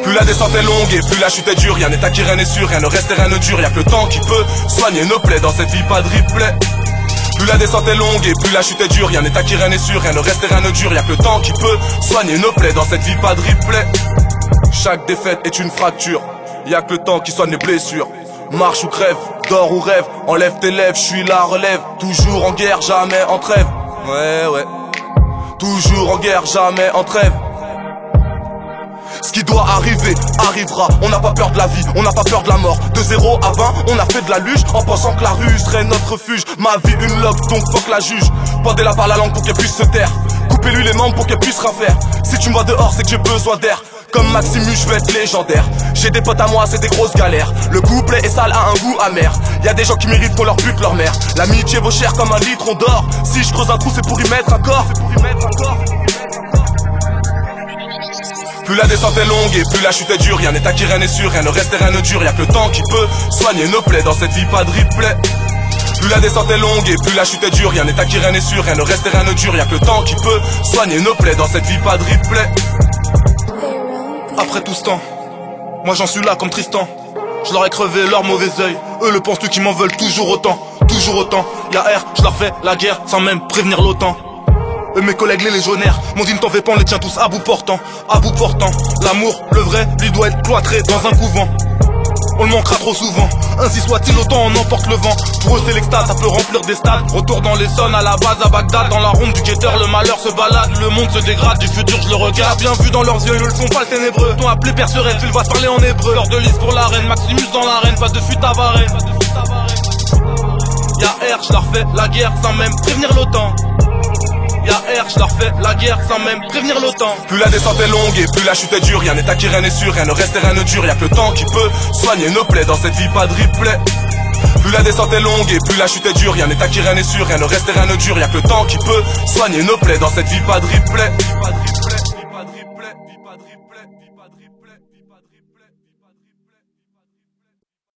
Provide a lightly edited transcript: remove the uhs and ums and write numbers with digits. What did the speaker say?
Plus la descente est longue et plus la chute est dure, rien n'est acquis, rien n'est sûr, rien ne reste et rien ne dure. Y'a que le temps qui peut soigner nos plaies dans cette vie, pas de replay. Plus la descente est longue et plus la chute est dure, rien n'est acquis, rien n'est sûr, rien ne reste et rien ne dure. Y'a que le temps qui peut soigner nos plaies dans cette vie, pas de replay. Chaque défaite est une fracture, y'a que le temps qui soigne les blessures. Marche ou crève, dors ou rêve, enlève tes lèvres, je suis la relève. Toujours en guerre, jamais en trêve. Ouais. Toujours en guerre, jamais en trêve. Ce qui doit arriver, arrivera. On n'a pas peur de la vie, on n'a pas peur de la mort. De 0 à 20, on a fait de la luge en pensant que la rue serait notre refuge. Ma vie une loque, donc fuck la juge. Pendez-la par la langue pour qu'elle puisse se taire. Coupez-lui les membres pour qu'elle puisse rien faire. Si tu me vois dehors, c'est que j'ai besoin d'air. Comme Maximus, je vais être légendaire. J'ai des potes à moi, c'est des grosses galères. Le couplet est sale, a un goût amer. Y'a des gens qui méritent qu'on leur bute leur mère. L'amitié vaut cher comme un litron d'or. Si je creuse un trou, c'est pour y mettre un corps. Plus la descente est longue et plus la chute est dure, rien n'est acquis, rien n'est sûr, rien ne reste et rien ne dure. Y'a que le temps qui peut soigner nos plaies dans cette vie, pas de replay. Plus la descente est longue et plus la chute est dure, rien n'est acquis, rien n'est sûr, rien ne reste et rien ne dure. Y'a que le temps qui peut soigner nos plaies dans cette vie, pas de replay. Après tout ce temps, moi j'en suis là comme Tristan. Je leur ai crevé leur mauvais œil. Eux le penses-tu qu'ils m'en veulent toujours autant. Toujours autant, y'a R, je leur fais la guerre sans même prévenir l'OTAN. Eux mes collègues les légionnaires m'ont dit ne t'en fais pas, on les tient tous à bout portant. À bout portant, l'amour, le vrai, lui doit être cloîtré dans un couvent. On le manquera trop souvent, ainsi soit-il, autant on emporte le vent. Pour eux c'est l'extase, ça peut remplir des stades. Retour dans les zones, à la base à Bagdad. Dans la ronde du guetteur, le malheur se balade. Le monde se dégrade, du futur je le regarde. Bien vu dans leurs yeux, ils ne le font pas le ténébreux. T'ont appelé perceret, tu le vois parler en hébreu. Fleur de lys pour la reine, Maximus dans l'arène. Pas de fuite à Varenne. Y'a R, je leur fais la guerre sans même prévenir l'OTAN. Y'a R, je leur fais la guerre sans même prévenir l'OTAN. Plus la descente est longue et plus la chute est dure, rien n'est acquis, rien n'est sûr, rien ne reste et rien ne dure. Y'a que le temps qui peut soigner nos plaies dans cette vie, pas de replay. Plus la descente est longue et plus la chute est dure, rien n'est acquis, rien n'est sûr, rien ne reste et rien ne dure. Y'a que le temps qui peut soigner nos plaies dans cette vie, pas de replay.